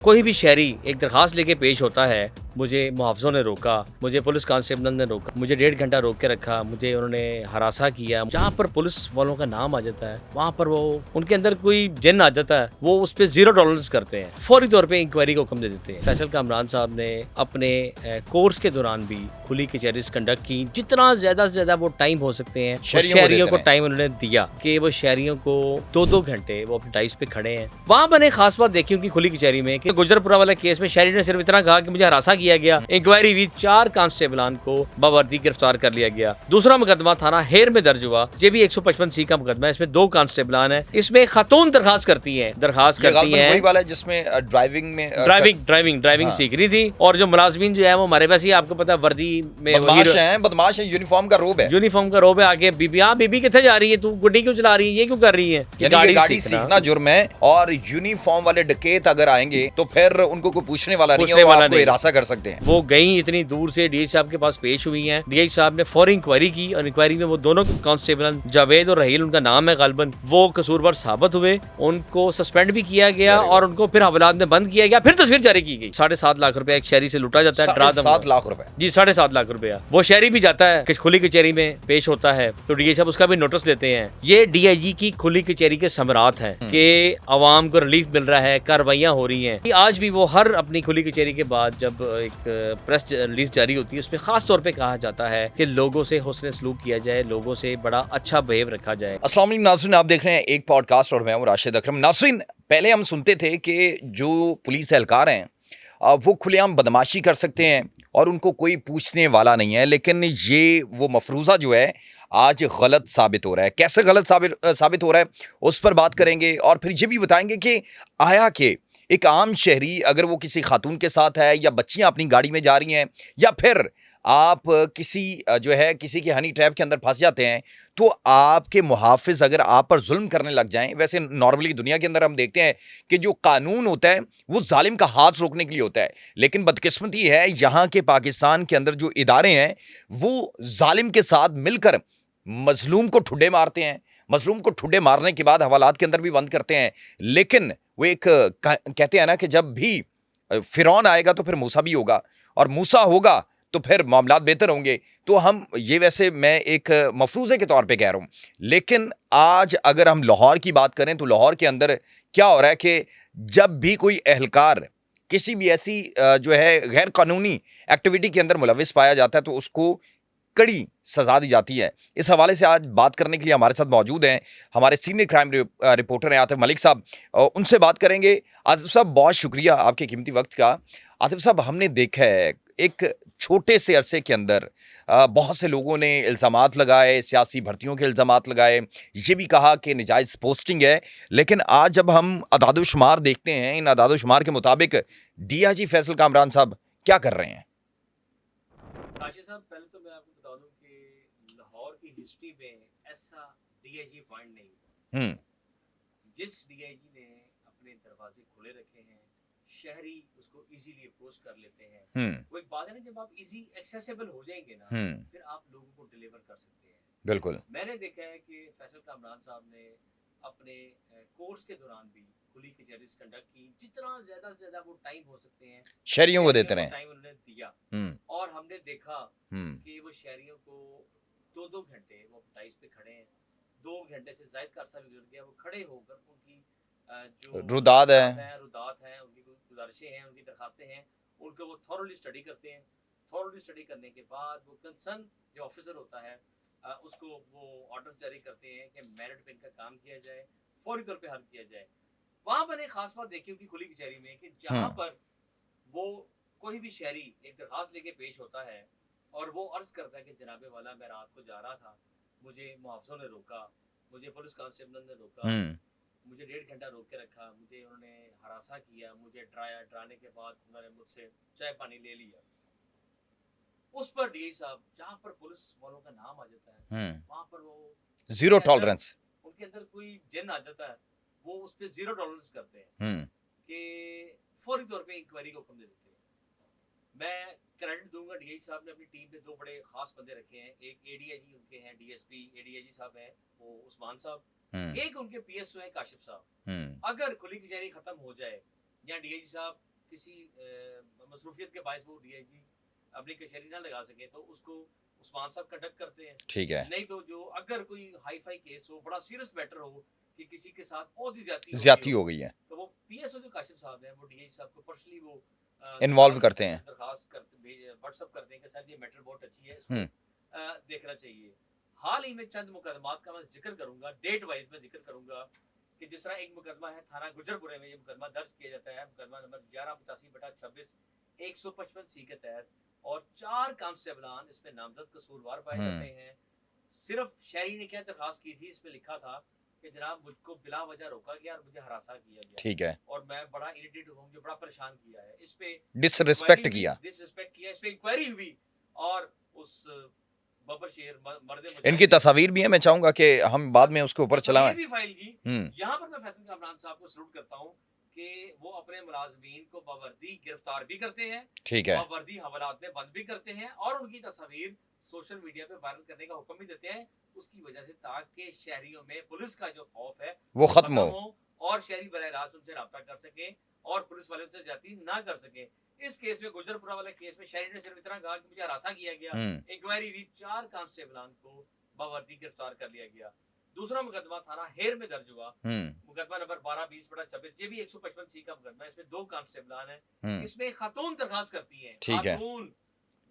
कोई भी शहरी एक दरखास्त लेके पेश होता है, मुझे मुहाफ़िज़ों ने रोका, मुझे पुलिस कांस्टेबल ने रोका, मुझे 1.5 घंटा रोक के रखा, मुझे उन्होंने हरासा किया। जहाँ पर पुलिस वालों का नाम आ जाता है, वहाँ पर वो उनके अंदर कोई जिन्न आ जाता है, वो उस पे ज़ीरो टॉलरेंस करते हैं। फौरी तौर पे इंक्वायरी का हुक्म दे देते हैं। फैसल कामरान साहब ने अपने कोर्स के दौरान भी खुली कचहरीज़ कंडक्ट की। जितना ज़्यादा से ज़्यादा वो टाइम हो सकते हैं, शहरियों को टाइम उन्होंने दिया कि वो शहरियों को 2-2 घंटे वो अपने डाइस पे खड़े हैं। वहाँ मैंने खास बात देखी उनकी खुली कचहरी में कि गुजरपुरा वाले केस में शहरी ने सिर्फ इतना कहा कि मुझे हरासा किया गया। इंक्वायरी हुई, 4 कांस्टेबलान को बावर्दी गिरफ्तार कर लिया गया। दूसरा मुकदमा थाना हेर में दर्ज हुआ, ये भी 155C का मुकदमा है। इसमें 2 कांस्टेबलान है। इसमें खातून दरखास्त करती है वही वाला है जिसमें ड्राइविंग सीख रही थी। और जो मुलाजमीन जो है वो हमारे पास ही, आपको पता है, वर्दी में बदमाश है, यूनिफॉर्म का रोब है। आगे बीबी कितने जा रही है, तू गुड्डी क्यों चला रही है, ये क्यों कर रही है? गाड़ी सीखना जुर्म है। और यूनिफॉर्म वाले डकैत अगर आएंगे तो फिर उनको कोई पूछने वाला नहीं है, वो आपको हिरासा कर सकते हैं। वो गई इतनी दूर से डीएच साहब के पास पेश हुई हैं। डीएच साहब ने फौरी इंक्वायरी की और इंक्वायरी में वो दोनों कांस्टेबल जावेद और रहील, उनका नाम है गालबन, वो कसूरवार साबित हुए। उनको सस्पेंड भी किया गया और उनको फिर हवालात में बंद किया गया। फिर तस्वीर जारी की गई। 7.5 लाख रुपया एक शहरी से लूटा जाता है। 7 लाख रुपए जी, 7.5 लाख रुपया। वो शहरी भी जाता है, खुली कचहरी में पेश होता है तो डीएच साहब उसका भी नोटिस लेते हैं। ये डीआईजी की खुली कचहरी के समरात हैं कि अवाम को रिलीफ मिल रहा है, कार्रवाइयां हो रही हैं। आज भी वो हर अपनी खुली कचहरी के बाद जब एक प्रेस रिलीज जारी होती है, उसमें खास तौर पे कहा जाता है कि लोगों से हुस्न सलूक किया जाए, लोगों से बड़ा अच्छा बिहेव रखा जाए। अस्सलाम वालेकुम नाज़रीन, आप देख रहे हैं एक पॉडकास्ट और मैं हूं राशिद अकरम। नाज़रीन, पहले हम सुनते थे कि जो पुलिस एहलकार हैं वो खुलेआम बदमाशी कर सकते हैं और उनको कोई पूछने वाला नहीं है, लेकिन ये वो मफरूज़ा जो है आज गलत साबित हो रहा है। कैसे गलत साबित हो रहा है उस पर बात करेंगे और फिर ये भी बताएंगे कि आया कि एक आम शहरी अगर वो किसी खातून के साथ है या बच्चियां अपनी गाड़ी में जा रही हैं या फिर आप किसी जो है किसी के हनी ट्रैप के अंदर फंस जाते हैं तो आपके मुहाफिज अगर आप पर जुल्म करने लग जाएं। वैसे नॉर्मली दुनिया के अंदर हम देखते हैं कि जो कानून होता है वो जालिम का हाथ रोकने के लिए होता है, लेकिन बदकिस्मती है यहाँ के पाकिस्तान के अंदर जो इदारे हैं वो जालिम के साथ मिलकर मजलूम को ठुड्डे मारते हैं। मजलूम को ठुड्डे मारने के बाद हवालात के अंदर भी बंद करते हैं। लेकिन वो एक कहते हैं ना कि जब भी फिरौन आएगा तो फिर मूसा भी होगा और मूसा होगा तो फिर मामलात बेहतर होंगे। तो हम ये, वैसे मैं एक मफरूज़े के तौर पे कह रहा हूँ, लेकिन आज अगर हम लाहौर की बात करें तो लाहौर के अंदर क्या हो रहा है कि जब भी कोई एहलकार किसी भी ऐसी जो है गैर कानूनी एक्टिविटी के अंदर मुलविस पाया जाता है तो उसको कड़ी सजा दी जाती है। इस हवाले से आज बात करने के लिए हमारे साथ मौजूद हैं हमारे सीनियर क्राइम रिपोर्टर हैं आतिफ मलिक साहब। उनसे बात करेंगे। आतिफ साहब, बहुत शुक्रिया आपके कीमती वक्त का। आतिफ साहब, हमने देखा है एक छोटे से अरसे के अंदर बहुत से लोगों ने इल्ज़ामात लगाए, सियासी भर्तियों के इल्ज़ामात लगाए, ये भी कहा कि नाजायज़ पोस्टिंग है। लेकिन आज जब हम अदाद-ओ-शुमार देखते हैं, इन अदाद-ओ-शुमार के मुताबिक डीआईजी फैसल कामरान साहब क्या कर रहे हैं? राशिद साहब, पहले तो मैं आपको बता दूं कि लाहौर की हिस्ट्री में ऐसा डीआईजी पॉइंट नहीं है। जिस डीआईजी ने अपने दरवाजे खुले रखे हैं, शहरी उसको इजीली अप्रोच कर लेते हैं। वो एक बात है ना, जब आप इजी एक्सेसिबल हो जाएंगे ना, फिर आप लोगों को डिलीवर कर सकते हैं। बिल्कुल। मैंने देखा है कि फैसल कामरान साहब ने अपने कोर्स के दौरान भी खुली कचहरीज कंडक्ट की। जितना ज्यादा से ज्यादा वो टाइम हो सकते हैं शहरियों को देते रहे, टाइम उन्होंने दिया। और हमने देखा कि वो शहरियों को 2-2 घंटे वो डाइस पे खड़े हैं। 2 घंटे से ज्यादा का अरसा भी गुजर गया, वो खड़े होकर उनकी जो रुदात है, उनकी गुजारिशें हैं, उनकी दरखास्तें हैं, उनको वो थॉरली स्टडी करते हैं। थॉरली स्टडी करने के बाद वो कंसर्न जो ऑफिसर होता है उसको वो ऑर्डर जारी करते हैं कि मेरिट पे इनका काम किया जाए, फौरी तौर पे हल किया जाए। वहां मैंने खास बात देखी उनकी खुली कचहरी में कि जहां पर वो कोई भी शहरी एक दरखास्त लेके पेश होता है और वो अर्ज करता है कि जनाबे वाला, मैं रात को जा रहा था, मुझे मुहाफ़िज़ों ने रोका, मुझे पुलिस कांस्टेबल ने रोका, मुझे 1.5 घंटा रोक के रखा, मुझे उन्होंने हरासा किया, मुझे डराया, डराने के बाद उन्होंने मुझसे चाय पानी ले लिया। उस पर डीआईजी साहब, जहाँ पर पुलिस वालों का नाम आ जाता है, वहाँ पर वो जीरो टॉलरेंस, उनके अंदर कोई जिन्न आ जाता है, वो उस पर जीरो टॉलरेंस करते हैं कि फौरी तौर पे इंक्वायरी का हुक्म दे देते हैं। मैं क्रेडिट दूंगा, डीआईजी साहब ने अपनी टीम पे 2 बड़े खास बंदे रखे हैं। एक एडीआईजी उनके हैं, डीएसपी एडीआईजी साहब हैं, वो उस्मान साहब, एक उनके पीएसओ हैं काशिफ साहब। अगर खुली कचहरी खत्म हो जाए या डीआईजी साहब किसी मसरूफियत के बायस वो डीआईजी अपनी कचहरी ना लगा सके तो उसको उस्मान साहब कंडक्ट करते हैं। ठीक है, नहीं तो जो अगर कोई हाई फाई केस हो, बड़ा सीरियस मैटर हो कि किसी के साथ बहुत ही ज्यादती ज्यादती हो हो गई है, तो वो पीएसओ जो काशिफ साहब हैं वो डीआईजी साहब को पर्सनली वो इन्वॉल्व करते हैं। दरखास्त करते व्हाट्सअप करते हैं कि सर ये मैटर बहुत अच्छी है, इसको हम्म, देखना चाहिए। हाल ही में चंद मुकदमात का मैं जिक्र करूंगा, डेट वाइज में जिक्र करूंगा कि जिस तरह एक मुकदमा है थाना गुजरपुरे में, ये मुकदमा दर्ज किया जाता है, मुकदमा नंबर 1185/26 155 सी के तहत, और 4 कांस्टेबलान इसमें नामजद कसूरवार पाए जाते हैं। सिर्फ शहरी ने क्या दरखास्त की थी, इसमें लिखा था कि जनाब मुझको बिला वजह रोका गया और मुझे हरासा किया गया, ठीक है, और मैं बड़ा इरिटेट हूँ, मुझे बड़ा परेशान किया है। इस पे डिसरिस्पेक्ट किया, इस पे इंक्वायरी हुई और उस बबर शेर मर्द इनकी तस्वीर भी है, मैं चाहूंगा कि हम बाद में उसके ऊपर चलाएं। भी फाइल की। हम्म, यहाँ पर मैं फैसल कामरान साहब को सलूट करता हूँ कि वो अपने मुलाजमीन को बावर्दी गिरफ्तार भी करते हैं, ठीक है, बावर्दी हवालात में बंद भी करते हैं, और उनकी तस्वीर सोशल मीडिया पे वायरल करने का हुक्म भी देते हैं, उसकी वजह से ताकि शहरियों में पुलिस का जो खौफ है वो खत्म हो। और शहरी बराह रास्त उनसे रब्ता कर सके और पुलिस वाले उनसे ज्यादती ना कर सके। इस केस में गुजरपुरा वाले केस में शहरी ने सिर्फ इतना कहा कि मुझे हरासा किया गया, इंक्वायरी हुई, 4 कांस्टेबलान को बावर्दी गिरफ्तार कर लिया गया। दूसरा मुकदमा थाना हेर में दर्ज हुआ, मुकदमा नंबर 1220/26, ये भी 155 सी का मुकदमा है, इसमें 2 कांस्टेबलान हैं, इसमें एक खातून दरखास्त करती है, ठीक है, खातून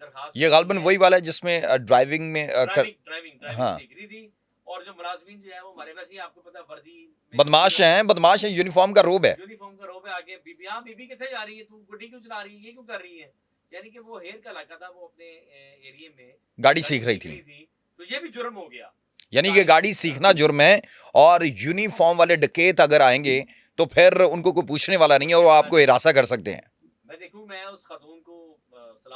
दरखास्त ये गालबन वही वाला है जिसमें ड्राइविंग में ड्राइविंग हाँ, सीख रही थी, और जो मुलाजमीन जो है वो हमारे वैसे ही आपको पता है वर्दी बदमाश है, यूनिफॉर्म का रोब है, यूनिफॉर्म का रोब है, आगे बीबी, हाँ बीबी कितने जा रही है, तू गुड्डी क्यों चला रही है, ये क्यों कर रही है, यानी कि वो हेर का इलाका था, वो अपने एरिया में गाड़ी सीख रही थी, तो ये भी जुर्म हो गया। यानी कि गाड़ी सीखना जुर्म है, और यूनिफॉर्म वाले डकैत अगर आएंगे तो फिर उनको कोई पूछने वाला नहीं है और वो आपको हिरासा कर सकते हैं। मैं उस खातून को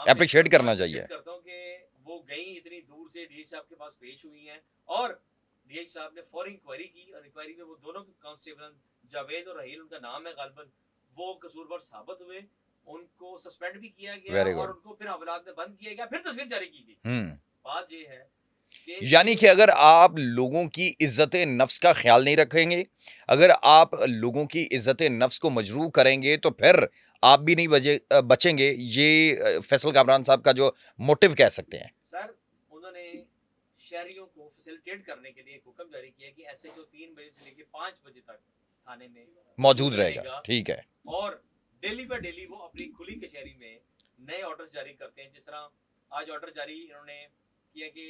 अप्रिशिएट करना चाहिए करता हूँ कि वो गई इतनी दूर से डीएच साहब के पास पेश हुई हैं, और डीएच साहब ने फौरी इंक्वायरी की, और इंक्वायरी में वो दोनों कांस्टेबल जावेद और रहील, उनका नाम है गालबन, वो कसूरवार साबित हुए, उनको सस्पेंड भी किया गया और उनको फिर हवालात में बंद किया गया, फिर तस्वीर जारी की गई। बात ये है यानी कि अगर आप लोगों की इज्जत नफ्स का ख्याल नहीं रखेंगे, अगर आप लोगों की इज्जत नफ्स को मजरूह करेंगे तो फिर आप भी नहीं बचेंगे। ये फैसल कामरान साहब का जो मोटिव कह सकते हैं। सर, उन्होंने शहरियों को फैसिलिटेट करने के लिए एक हुक्म जारी किया कि एसएचओ 3 बजे से लेकर 5 बजे तक थाने में मौजूद रहेगा, ठीक है, और डेली बाय डेली वो अपनी खुली कचहरी में नए ऑर्डर जारी करते हैं। जिस तरह आज ऑर्डर जारी इन्होंने किया कि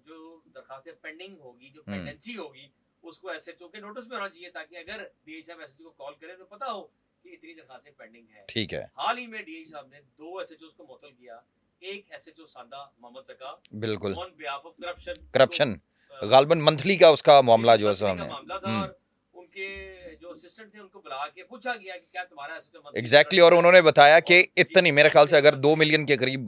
जो दरखास्तें पेंडिंग होगी, जो पेंडेंसी होगी, उसको एसएचओ के नोटिस में होना चाहिए, ताकि अगर डीएच साहब एसएचओ को कॉल करें तो पता हो कि इतनी दरखास्तें पेंडिंग है। ठीक है, हाल ही में डीएच साहब ने 2 एसएचओ को मुअत्तल किया, एक एसएचओ सांदा मोहम्मद जका, बिल्कुल, ऑन बिहाफ ऑफ करप्शन गालबन मंथली का उसका मामला जो है सामने, मामला था, और उनके जो असिस्टेंट थे उनको बुला के पूछा गया कि क्या तुम्हारा एसएचओ एग्जैक्टली, और उन्होंने बताया कि इतनी, मेरे ख्याल से अगर 2 मिलियन के करीब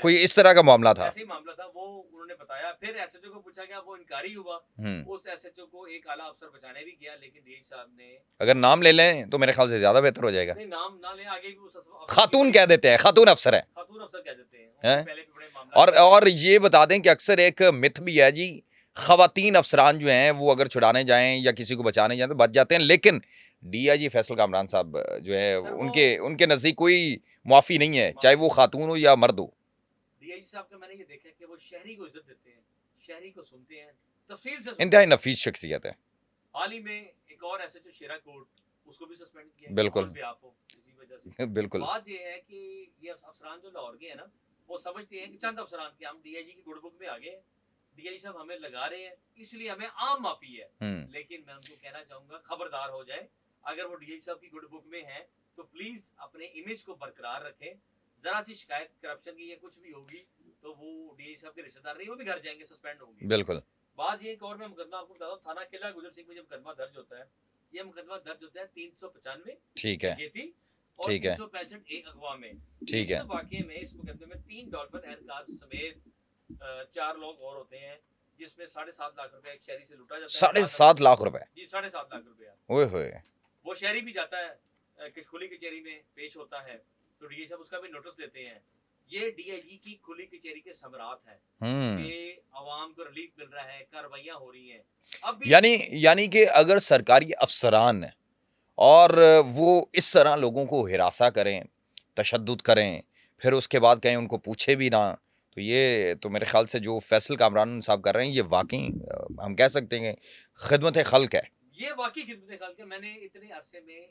कोई इस तरह का मामला था, ऐसे ही मामला था, वो उन्होंने बताया। फिर एसएचओ को पूछा गया, वो इनकारी हुआ, उस एसएचओ को एक आला अफसर बचाने भी गया, लेकिन डीएच साहब ने, अगर नाम ले लें तो मेरे ख्याल से ज्यादा बेहतर हो जाएगा, नहीं नाम ना ले, आगे खातून कह देते हैं, खातून अफसर है, खातून अफसर कह देते हैं, पहले भी बड़े मामला। और ये बता दें कि अक्सर एक मिथ भी है जी, खवातीन अफसरान जो हैं वो अगर छुड़ाने जाएं या किसी को बचाने जाएं तो बच जाते हैं, लेकिन डीआईजी फैसल कामरान साहब जो है उनके नजदीक कोई मुआफी नहीं है, चाहे वो खातून हो या मर्द हो। डीआईजी साहब का मैंने ये देखा कि वो शहरी को इज्जत देते हैं, शहरी को सुनते हैं, तफसील से इंतहाई नफीस शख्सियत है। हाल ही में एक और एसएचओ शेराकोट, उसको भी सस्पेंड किया, बिल्कुल, इसी वजह से। बिल्कुल, बात ये है कि ये अफसरान जो लाहौर के हैं ना, वो समझते हैं कि चंद अफसरान के हम डीआईजी की गुड बुक में आ गए, डीआईजी साहब हमें लगा रहे हैं, इसलिए हमें आम माफी है। लेकिन मैं उनको कहना चाहूंगा, खबरदार हो जाए, अगर वो डीआईजी साहब की गुड बुक में है तो प्लीज अपने इमेज को बरकरार रखें। जरा सी शिकायत करप्शन की या कुछ भी होगी तो वो डीआईजी साहब के रिश्तेदार नहीं, वो भी घर जाएंगे, सस्पेंड होंगे। बिल्कुल। बात ये एक और मैं मुकदमा आपको बताता हूँ, थाना किला गुजर सिंह में जब मुकदमा दर्ज होता है, ये मुकदमा दर्ज होता है 395, ठीक है, ये थी, और 365 एक अगवा में, ठीक है। इस वाकये में, इस मुकदमे में 3 डॉल्फिन एयरकार समेत 4 लोग और होते हैं, जिसमें 7.5 लाख रुपए एक शहरी से लूटा जाता है। 7.5 लाख रुपए? जी, 7.5 लाख रुपया। ओए होए। वो शहरी भी जाता है कि खुली कचहरी में पेश होता है, तो डीआईजी साहब उसका भी नोटिस देते हैं। ये डीआईजी की खुली कचहरी के समरात है कि आवाम को रिलीफ मिल रहा है, कार्रवाइयां हो रही हैं। अब यानी कि अगर सरकारी अफसरान और वो इस तरह लोगों को हिरासा करें, तशद्दुद करें, फिर उसके बाद कहीं उनको पूछे भी ना, तो ये तो मेरे ख्याल से जो फैसल कामरान साहब कर रहे हैं ये वाकई हम कह सकते हैं खिदमत खल्क है। ये वाकई खिदमत खल्क है। मैंने इतने अरसे में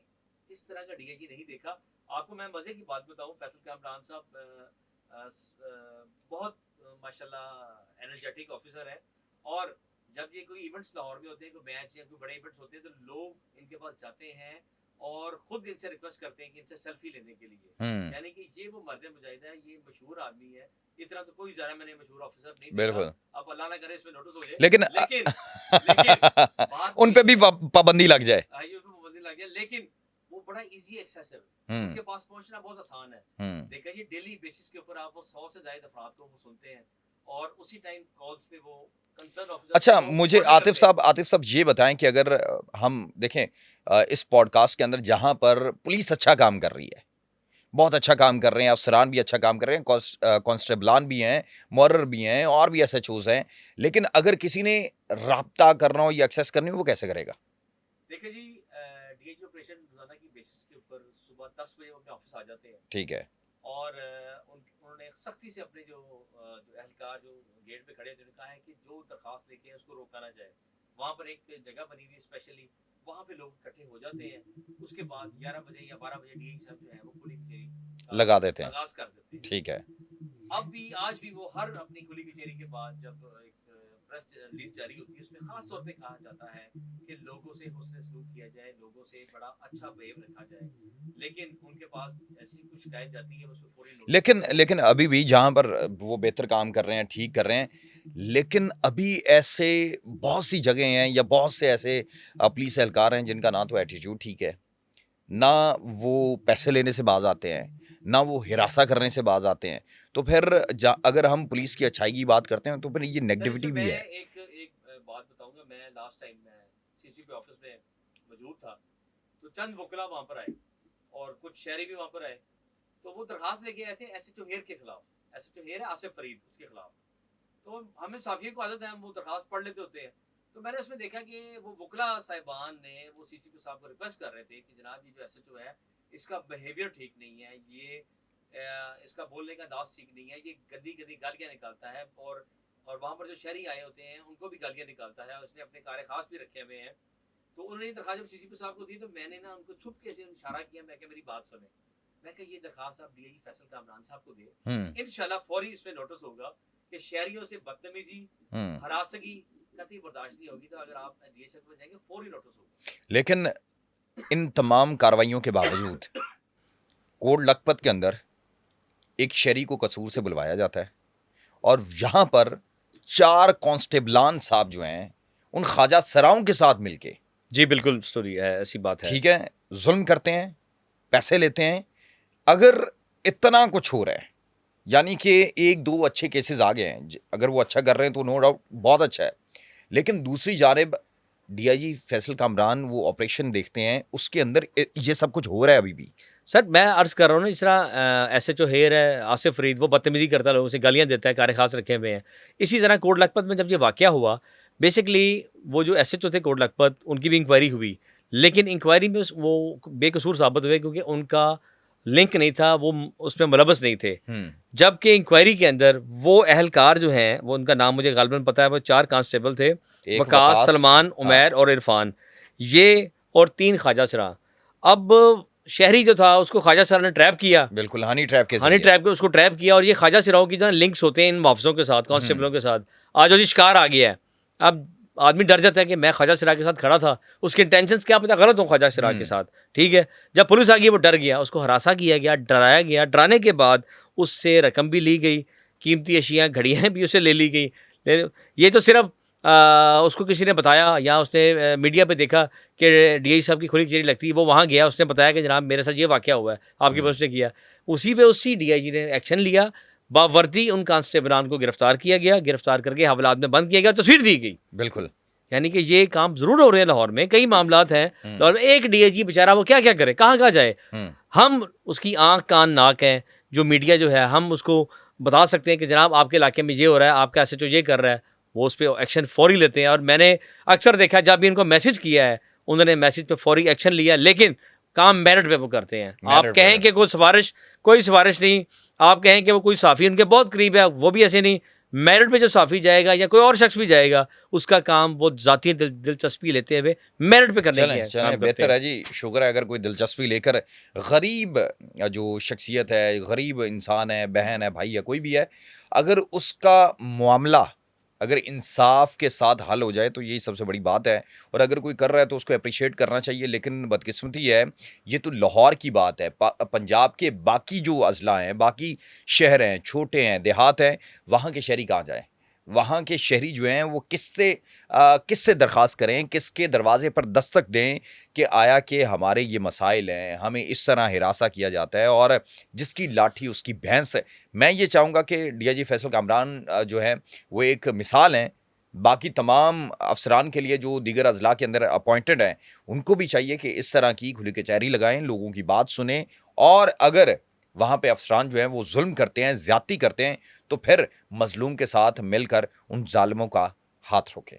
इस तरह का डीआईजी नहीं देखा। आपको मैं मजे की बात बताऊं, फैसल कामरान साहब बहुत माशाल्लाह एनर्जेटिक ऑफिसर है। और जब ये कोई इवेंट्स लाहौर में होते हैं, कोई मैच या कोई बड़े इवेंट्स होते हैं, तो लोग इनके पास जाते हैं और खुद इनसे रिक्वेस्ट करते हैं कि इनसे सेल्फी लेने के लिए। यानी कि ये वो मर्द मुजाहिद है, ये मशहूर आदमी है। इतना तो कोई ज़्यादा मैंने मशहूर ऑफिसर नहीं देखा। बिल्कुल। अब अल्लाह ना करे इसमें नोटिस हो जाए। लेकिन बात उन पे भी पाबंदी लग जाए। ये उनको पाबंदी लग जाए, लेकिन वो बड़ा इजी एक्सेसिव है। उनके पास पहुंचना बहुत आसान है। देखा ये डेली बेसिस के ऊपर आप वो 100 से ज्यादा अफराद को वो सुनते हैं और उसी टाइम कॉल्स पे वो कंसर्न ऑफिसर। अच्छा, मुझे आतिफ साहब ये बताएं कि अगर हम देखें इस पॉडकास्ट के अंदर जहां पर पुलिस अच्छा काम कर रही है, बहुत अच्छा काम कर रहे हैं, अफसरान भी अच्छा काम कर रहे हैं, कांस्टेबलान भी हैं, मुअर्रर भी हैं और भी एसएचओज हैं, लेकिन अगर किसी ने राब्ता करना हो या एक्सेस करनी हो वो कैसे करेगा? देखिए जी, डीआईजी ऑपरेशन रोजाना की बेसिस के ऊपर सुबह 10 बजे अपने ऑफिस आ जाते हैं। ठीक है। और उन्होंने सख्ती से अपने जो एहलकार जो गेट पे खड़े थे उन्होंने कहा है कि जो दरखास्त लेके उसको रोका ना जाए। वहाँ पर एक जगह बनी हुई स्पेशली, वहाँ पे लोग इकट्ठे हो जाते हैं। उसके बाद 11 बजे या 12 बजे डीआईजी साहब जो है वो खुली कचहरी लगा देते हैं। आगाज कर देते हैं। ठीक है। अब भी आज भी वो हर अपनी खुली कचहरी के बाद जब एक प्रेस रिलीज जारी होती है उसमें खास तौर पे कहा जाता है कि लोगों से हुस्न सलूक किया जाए, लोगों से बड़ा अच्छा बिहेव रखा जाए। लेकिन उनके पास ऐसी कुछ शिकायत जाती है उसमें फौरी लेकिन अभी भी जहां पर वो बेहतर काम कर रहे हैं, ठीक कर रहे हैं, लेकिन अभी ऐसे बहुत सी जगह हैं या बहुत से ऐसे पुलिस एहलकार हैं जिनका ना तो एटीट्यूड ठीक है, ना वो पैसे लेने से बाज आते हैं, ना वो हिरासा करने से बाज आते हैं। तो फिर अगर हम पुलिस की अच्छाई की बात करते हैं तो फिर ये नेगेटिविटी भी है। एक बात बताऊंगा। मैं लास्ट टाइम मैं सीसीपी ऑफिस में मौजूद था, तो चंद वकला वहां पर आए और कुछ शहरी भी वहां पर आए। तो वो दरखास्त लेके आए थे एसएचओ हेयर के खिलाफ। एसएचओ हेयर है आसिफ फरीद, उसके खिलाफ। तो हमें साफियों को आदत है, हम वो दरखास्त पढ़ लेते होते हैं। तो मैंने उसमें देखा कि वो वकला साहिबान ने वो सीसीपी साहब को रिक्वेस्ट कर रहे थे कि जनाब ये जो एसएचओ है इसका बिहेवियर ठीक नहीं है, ये इसका बोलने का अंदाज ठीक नहीं है, ये गंदी गंदी गालियाँ निकालता है। और वहाँ पर जो शहरी आए होते हैं उनको भी गालियाँ निकालता है। उसने अपने कार्य खास भी रखे हुए हैं। तो उन्होंने दरखास्त जब सीसीपी साहब को दी तो मैंने ना उनको छुप के से इशारा किया, मैं क्या मेरी बात सुने। मैं क्या ये दरखास्त आप डीआईजी फैसल कामरान साहब को दे, इंशाल्लाह फौरी इसमें नोटिस होगा कि शहरियों से बदतमीजी हरासगी कतई बर्दाश्त नहीं होगी। तो अगर आप डीआईजी में जाएंगे फौरी नोटिस होगा। लेकिन इन तमाम कार्रवाइयों के बावजूद कोट लखपत के अंदर एक शहरी को कसूर से बुलवाया जाता है और यहाँ पर 4 कांस्टेबलान साहब जो हैं उन ख्वाजा सराओं के साथ मिलके, जी बिल्कुल स्टोरी है, ऐसी बात है, ठीक है, जुल्म करते हैं, पैसे लेते हैं। अगर इतना कुछ हो रहा है, यानी कि 1-2 अच्छे केसेस आ गए हैं, अगर वो अच्छा कर रहे हैं तो नो डाउट बहुत अच्छा है, लेकिन दूसरी जानिब डीआईजी फैसल कामरान वो ऑपरेशन देखते हैं, उसके अंदर ये सब कुछ हो रहा है अभी भी। सर मैं अर्ज़ कर रहा हूँ ना, इस तरह एसएचओ हेयर है आसिफ फरीद, वो बदतमीजी करता है, लोगों से गालियाँ देता है, कार्य खास रखे हुए हैं। इसी तरह कोट लखपत में जब ये वाक़या हुआ, बेसिकली वो जो एसएचओ थे कोट लखपत, उनकी भी इंक्वायरी हुई, लेकिन इंक्वायरी में वो बेकसूर साबित हुए क्योंकि उनका लिंक नहीं था, वो उसमें मुलव्वस नहीं थे। जबकि इंक्वायरी के अंदर वो अहलकार जो हैं, वो उनका नाम मुझे गालिबन पता है, वो 4 कांस्टेबल थे, वकास, सलमान, उमैर और इरफान, ये और 3 ख्वाजा सरा। अब शहरी जो था उसको ख्वाजा सरा ने ट्रैप किया, बिल्कुल हनी ट्रैप के उसको ट्रैप किया। और ये ख्वाजा सराओं की जो लिंक्स होते हैं इन मुआवजों के साथ, कांस्टेबलों के साथ, आज वो शिकार आ गया है। अब आदमी डर जाता है कि मैं ख्वाजा सरा के साथ खड़ा था, उसके इंटेंशंस क्या पता गलत हो ख्वाजा सरा के साथ, ठीक है। जब पुलिस आ गई वो डर गया, उसको हरासा किया गया, डराया गया। डराने के बाद उससे रकम भी ली गई, कीमती अशियाँ, घड़ियाँ भी उसे ले ली गई। ये तो सिर्फ उसको किसी ने बताया या उसने मीडिया पे देखा कि डीआईजी साहब की खुली कचहरी लगती है, वो वहाँ गया, उसने बताया कि जनाब मेरे साथ ये वाक़या हुआ है, आपकी पुलिस ने किया। उसी डीआईजी ने एक्शन लिया, बावर्दी उन कांस्टेबलान को गिरफ्तार किया गया, गिरफ्तार करके हवालात में बंद किया गया, तस्वीर दी गई। बिल्कुल, यानी कि ये काम ज़रूर हो रहे हैं लाहौर में, कई मामलात हैं लाहौर में। एक डीआईजी बेचारा वो क्या क्या करे, कहाँ जाए। हम उसकी आँख कान नाक हैं, जो मीडिया जो है हम उसको बता सकते हैं कि जनाब आपके इलाके में ये हो रहा है, आपका एसएचओ ये कर रहा है, वो उस पर एक्शन फौरी लेते हैं। और मैंने अक्सर देखा जब भी इनको मैसेज किया है उन्होंने मैसेज पे फौरी एक्शन लिया, लेकिन काम मेरिट पे वो करते हैं। आप मेरिट कहें पे। कि कोई सिफारिश नहीं, आप कहें कि वो कोई साफ़ी उनके बहुत करीब है, वो भी ऐसे नहीं। मेरिट पे जो साफ़ी जाएगा या कोई और शख्स भी जाएगा, उसका काम वो ज़ाती दिलचस्पी लेते हुए मेरिट पे करने चलें, की चलें, काम करते बेहतर हैं। है जी, शुक्र है अगर कोई दिलचस्पी लेकर गरीब जो शख्सियत है, गरीब इंसान है, बहन है, भाई है, कोई भी है, अगर उसका मामला अगर इंसाफ के साथ हल हो जाए तो यही सबसे बड़ी बात है। और अगर कोई कर रहा है तो उसको एप्रिशिएट करना चाहिए। लेकिन बदकिस्मती है, ये तो लाहौर की बात है, पंजाब के बाकी जो अज़ला हैं, बाकी शहर हैं, छोटे हैं, देहात हैं, वहाँ के शहरी कहाँ जाएँ? वहाँ के शहरी जो हैं वो किससे दरख्वास्त करें, किसके दरवाजे पर दस्तक दें कि आया कि हमारे ये मसाइल हैं, हमें इस तरह हिरासा किया जाता है और जिसकी लाठी उसकी भैंस है। मैं ये चाहूँगा कि डीआईजी फैसल कामरान जो हैं वो एक मिसाल हैं। बाकी तमाम अफसरान के लिए जो दीगर अज़ला के अंदर अपॉइंटेड हैं, उनको भी चाहिए कि इस तरह की खुली कचहरी लगाएँ, लोगों की बात सुनें और अगर वहाँ पे अफसरान जो हैं वो ज़ुल्म करते हैं, ज़्यादती करते हैं, तो फिर मज़लूम के साथ मिलकर उन ज़ालिमों का हाथ रोकें।